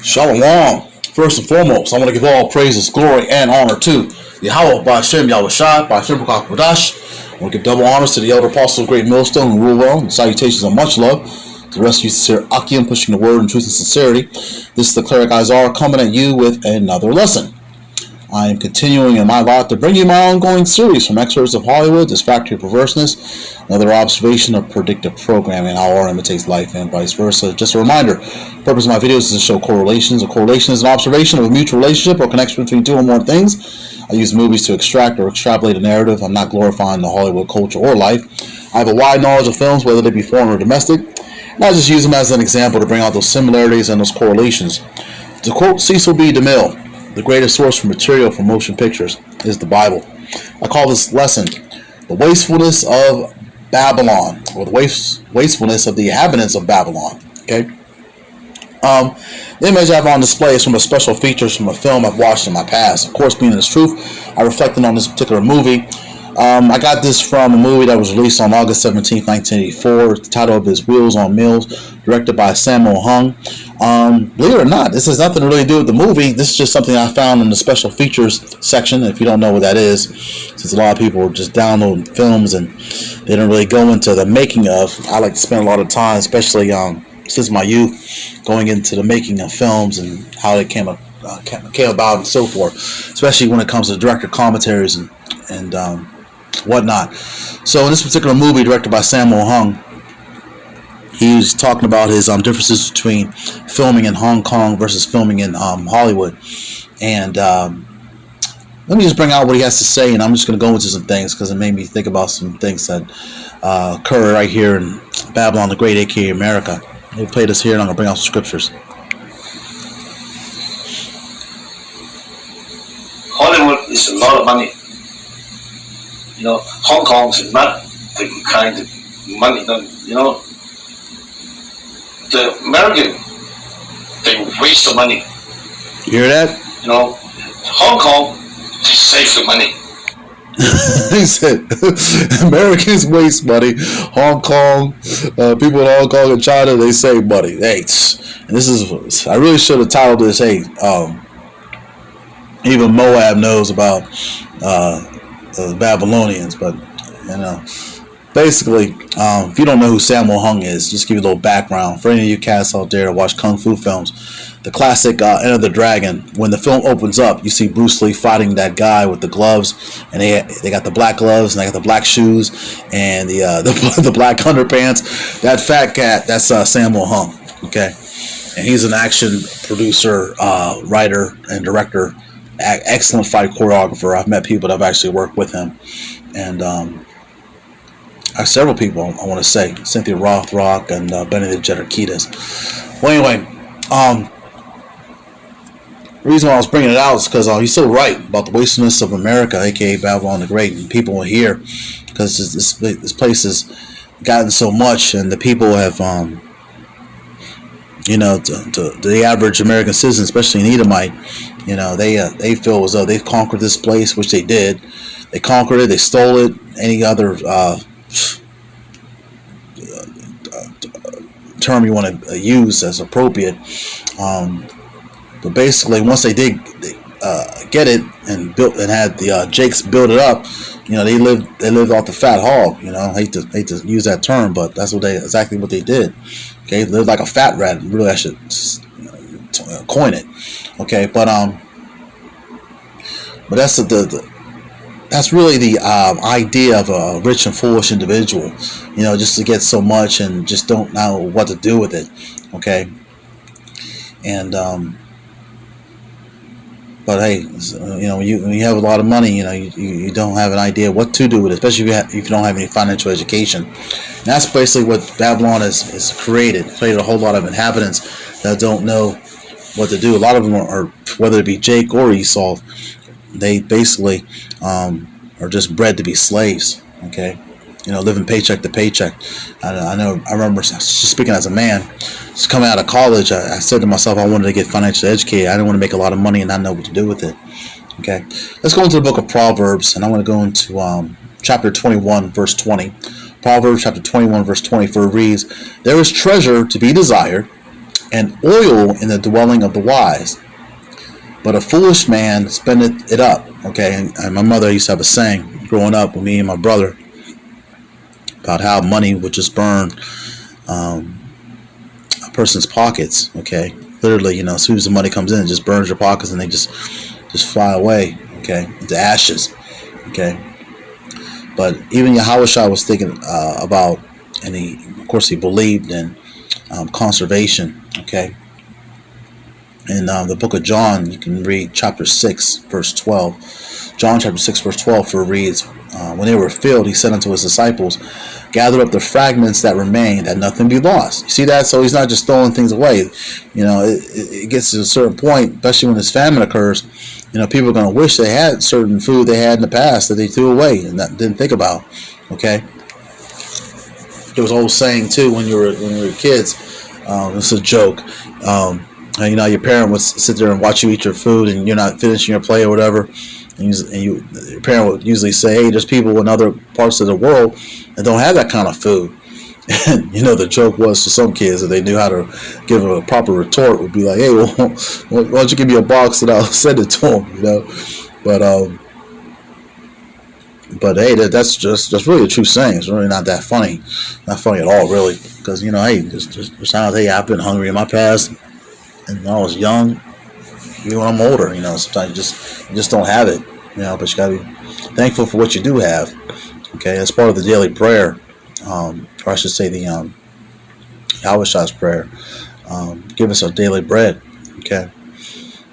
Shalom. First and foremost, I want to give all praises, glory, and honor to Yahweh Ba'Shem Yahushua, Ba'Shem B'Kak Kodash. I want to give double honors to the elder apostle of Great Millstone who rule well, and salutations of much love to the rest of you sincere Akim, pushing the word in truth and sincerity. This is the cleric Izar coming at you with another lesson. I am continuing in my lot to bring you my ongoing series from Excerpts of Hollywood, This Factory of Perverseness, another observation of predictive programming, how art imitates life and vice versa. Just a reminder, the purpose of my videos is to show correlations. A correlation is an observation of a mutual relationship or connection between two or more things. I use movies to extract or extrapolate a narrative. I'm not glorifying the Hollywood culture or life. I have a wide knowledge of films, whether they be foreign or domestic, and I just use them as an example to bring out those similarities and those correlations. To quote Cecil B. DeMille, the greatest source for material for motion pictures is the Bible. I call this lesson the wastefulness of Babylon, or the wastefulness of the inhabitants of Babylon. Okay. The image I have on display is from a special features from a film I've watched in my past. Of course, being its truth, I reflected on this particular movie. I got this from a movie that was released on August 17, 1984. The title of it is Wheels on Mills, directed by Sammo Hung. Believe it or not, this has nothing to really do with the movie. This is just something I found in the special features section. If you don't know what that is, since a lot of people just download films and they don't really go into the making of. I like to spend a lot of time, especially since my youth, going into the making of films and how they came about and so forth, especially when it comes to director commentaries and whatnot. So in this particular movie directed by Sammo Hung, he was talking about his differences between filming in Hong Kong versus filming in Hollywood. And let me just bring out what he has to say, and I'm just going to go into some things because it made me think about some things that occur right here in Babylon the Great, aka America. We'll play this here, and I'm going to bring out some scriptures. Hollywood is a lot of money. You know, Hong Kong is not the kind of money that, you know, the American, they waste the money. You hear that? You know, Hong Kong, they save the money. He said, Americans waste money. Hong Kong, people in Hong Kong and China, they save money. Hey, and this is, I really should have titled this, hey, even Moab knows about the Babylonians, but, you know, basically, if you don't know who Sammo Hung is, just give you a little background. For any of you cats out there that watch Kung Fu films, the classic Enter the Dragon, when the film opens up, you see Bruce Lee fighting that guy with the gloves, and they got the black gloves, and they got the black shoes, and the black underpants. That fat cat, that's Sammo Hung, okay? And he's an action producer, writer, and director, excellent fight choreographer. I've met people that have actually worked with him, and several people, I want to say, Cynthia Rothrock and Benedict Jeter-Kiedis. Well, anyway, the reason why I was bringing it out is because he's so right about the wastefulness of America, aka Babylon the Great, and people here, because this place has gotten so much, and the people have, you know, the average American citizen, especially an Edomite, you know, they feel as though they've conquered this place, which they did. They conquered it, they stole it. Any other term you want to use as appropriate, but basically once they did get it and built and had the Jakes build it up, you know, they lived off the fat hog. You know, I hate to use that term, but that's exactly what they did. Okay, they lived like a fat rat. Really, I should coin it. Okay, but that's that's really the idea of a rich and foolish individual, you know, just to get so much and just don't know what to do with it, okay? And, but hey, you know, when you have a lot of money, you know, you don't have an idea what to do with it, especially if you don't have any financial education. And that's basically what Babylon has created a whole lot of inhabitants that don't know what to do. A lot of them are, whether it be Jake or Esau, they basically are just bred to be slaves, okay? You know, living paycheck to paycheck. I remember, just speaking as a man, just coming out of college, I said to myself, I wanted to get financially educated. I didn't want to make a lot of money and not know what to do with it, okay? Let's go into the book of Proverbs, and I want to go into chapter 21, verse 20. Proverbs chapter 21, verse 20, for it reads, there is treasure to be desired and oil in the dwelling of the wise. But a foolish man spendeth it up. Okay, and my mother used to have a saying growing up with me and my brother about how money would just burn a person's pockets. Okay, literally, as soon as the money comes in, it just burns your pockets and they just fly away. Okay, into ashes. Okay, but even Yahushua was thinking about, and of course, he believed in conservation. Okay. In the book of John, you can read chapter 6, verse 12. John chapter 6, verse 12, for it reads, when they were filled, he said unto his disciples, gather up the fragments that remain, that nothing be lost. You see that? So he's not just throwing things away. It gets to a certain point, especially when this famine occurs, people are going to wish they had certain food they had in the past that they threw away and that didn't think about. Okay? There was an old saying, too, when you were kids. It's a joke. Your parent would sit there and watch you eat your food and you're not finishing your plate or whatever. Your parent would usually say, hey, there's people in other parts of the world that don't have that kind of food. And, the joke was to some kids, if they knew how to give a proper retort, would be like, hey, well, why don't you give me a box and I'll send it to them, But hey, that's really a true saying. It's really not that funny. Not funny at all, really. Because, hey, just how I've been hungry in my past. And when I was young, even when I'm older, sometimes you just don't have it, but you gotta be thankful for what you do have. Okay, that's part of the daily prayer, or I should say the Yahweh's prayer. Give us our daily bread. Okay,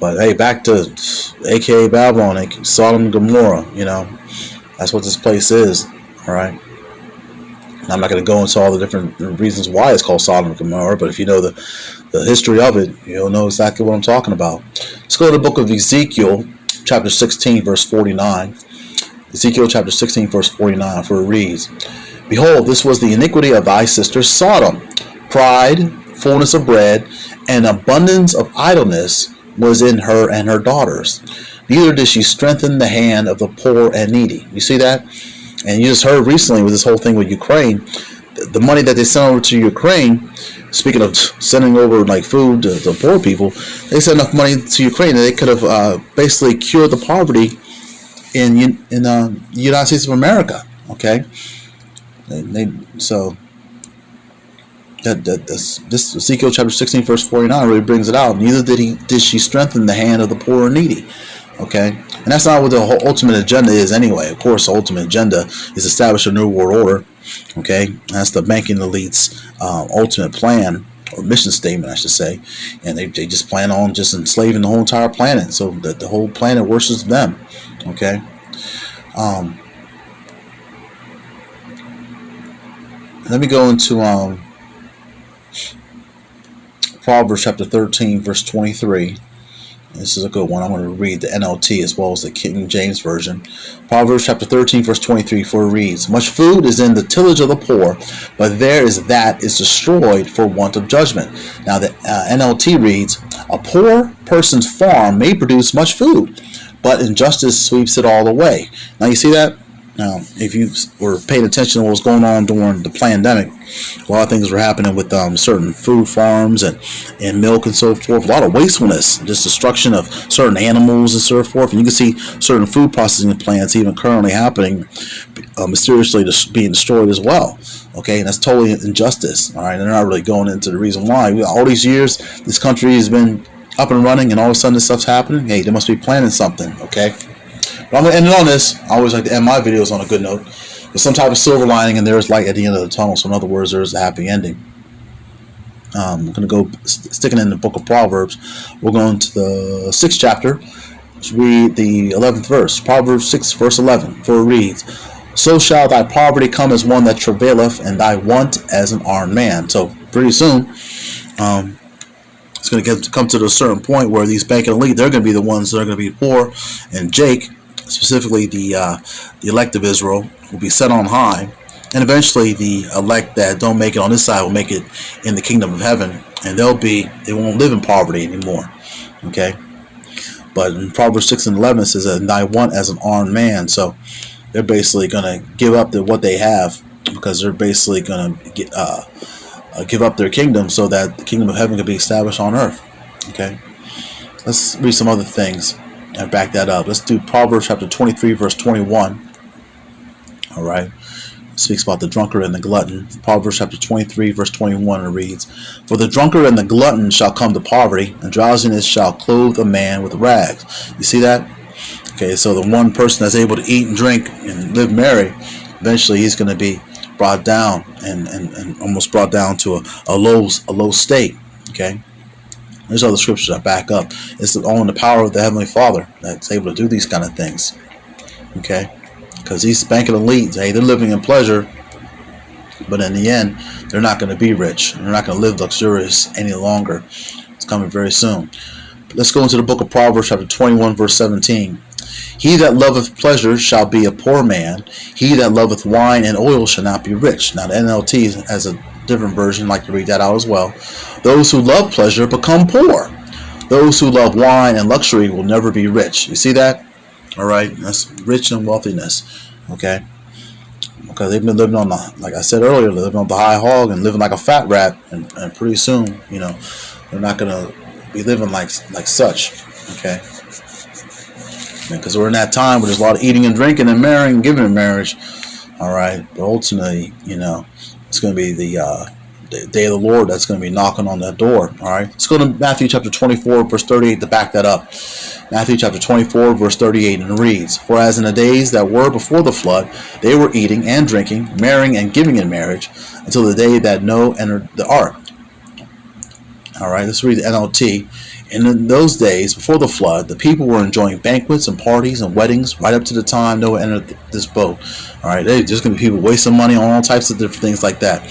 but hey, back to AKA Babylon, Sodom and Gomorrah. That's what this place is. All right. I'm not going to go into all the different reasons why it's called Sodom and Gomorrah, but if you know the history of it, you'll know exactly what I'm talking about. Let's go to the book of Ezekiel, chapter 16, verse 49. Ezekiel chapter 16, verse 49, for it reads, behold, this was the iniquity of thy sister Sodom. Pride, fullness of bread, and abundance of idleness was in her and her daughters. Neither did she strengthen the hand of the poor and needy. You see that? And you just heard recently with this whole thing with Ukraine, the money that they sent over to Ukraine, speaking of sending over like food to poor people, they sent enough money to Ukraine that they could have basically cured the poverty in the United States of America. Okay, so this Ezekiel chapter 16 verse 49 really brings it out. Neither did she strengthen the hand of the poor and needy. Okay, and that's not what the whole ultimate agenda is anyway. Of course, the ultimate agenda is establish a new world order. Okay, that's the banking elite's ultimate plan, or mission statement, I should say. And they just plan on just enslaving the whole entire planet, so that the whole planet worships them. Okay. Let me go into Proverbs chapter 13, verse 23. This is a good one. I'm going to read the NLT as well as the King James Version. Proverbs chapter 13, verse 23, for it reads, much food is in the tillage of the poor, but there is that is destroyed for want of judgment. Now the NLT reads, a poor person's farm may produce much food, but injustice sweeps it all away. Now you see that? Now, if you were paying attention to what was going on during the pandemic, a lot of things were happening with certain food farms and milk and so forth. A lot of wastefulness, just destruction of certain animals and so forth. And you can see certain food processing plants even currently happening, mysteriously being destroyed as well. Okay, and that's totally injustice. All right, and they're not really going into the reason why. All these years, this country has been up and running, and all of a sudden this stuff's happening. Hey, they must be planning something. Okay. But I'm going to end it on this. I always like to end my videos on a good note. With some type of silver lining, and there's light at the end of the tunnel. So in other words, there's a happy ending. I'm going to go sticking in the book of Proverbs. We're going to the 6th chapter. Let's read the 11th verse. Proverbs 6, verse 11. For it reads, so shall thy poverty come as one that travaileth, and thy want as an armed man. So pretty soon, it's going to come to a certain point where these banking elite, they're going to be the ones that are going to be poor, and Jake, specifically the elect of Israel, will be set on high, and eventually the elect that don't make it on this side will make it in the kingdom of heaven, and they won't live in poverty anymore. Okay, but in Proverbs 6 and 11 it says that thy want as an armed man. So they're basically going to give up what they have, because they're basically going to give up their kingdom so that the kingdom of heaven could be established on earth. Okay, let's read some other things and back that up. Let's do Proverbs chapter 23, verse 21. All right. It speaks about the drunkard and the glutton. Proverbs chapter 23, verse 21, and reads, "For the drunkard and the glutton shall come to poverty, and drowsiness shall clothe a man with rags." You see that? Okay, so the one person that's able to eat and drink and live merry, eventually he's going to be brought down and almost brought down to a low state. Okay, there's other scriptures that back up. It's only the power of the Heavenly Father that's able to do these kind of things. Okay, because these banking elites, hey, they're living in pleasure, but in the end, they're not going to be rich. They're not going to live luxurious any longer. It's coming very soon. Let's go into the book of Proverbs, chapter 21, verse 17. "He that loveth pleasure shall be a poor man. He that loveth wine and oil shall not be rich." Now, the NLT has a different version. I'd like to read that out as well. "Those who love pleasure become poor. Those who love wine and luxury will never be rich." You see that? All right. That's rich and wealthiness. Okay. Because they've been living on the, like I said earlier, living on the high hog and living like a fat rat. And pretty soon, they're not going to be living like such. Okay. Because we're in that time where there's a lot of eating and drinking and marrying and giving in marriage. All right. But ultimately, it's going to be the day of the Lord that's going to be knocking on that door. All right. Let's go to Matthew chapter 24, verse 38 to back that up. Matthew chapter 24, verse 38, and it reads, "For as in the days that were before the flood, they were eating and drinking, marrying and giving in marriage, until the day that Noah entered the ark." All right. Let's read the NLT. "And in those days, before the flood, the people were enjoying banquets and parties and weddings right up to the time Noah entered this boat." All right, there's going to be people wasting money on all types of different things like that.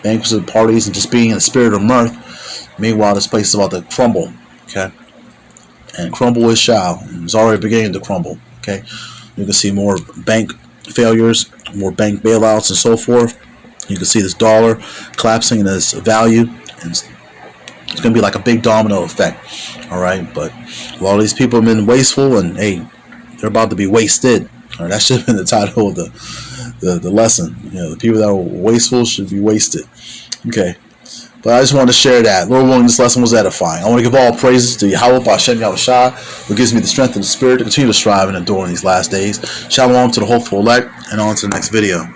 Banquets and parties and just being in the spirit of mirth. Meanwhile, this place is about to crumble. Okay? And crumble it shall. And it's already beginning to crumble. Okay? You can see more bank failures, more bank bailouts, and so forth. You can see this dollar collapsing in its value. And it's going to be like a big domino effect. All right, but a lot of these people have been wasteful, and hey, they're about to be wasted. All right, that should have been the title of the lesson. The people that are wasteful should be wasted. Okay, but I just wanted to share that. Lord willing, this lesson was edifying. I want to give all praises to Yahweh B'Shem Yahushua, who gives me the strength and the spirit to continue to strive and endure in these last days. Shalom to the hopeful elect, and on to the next video.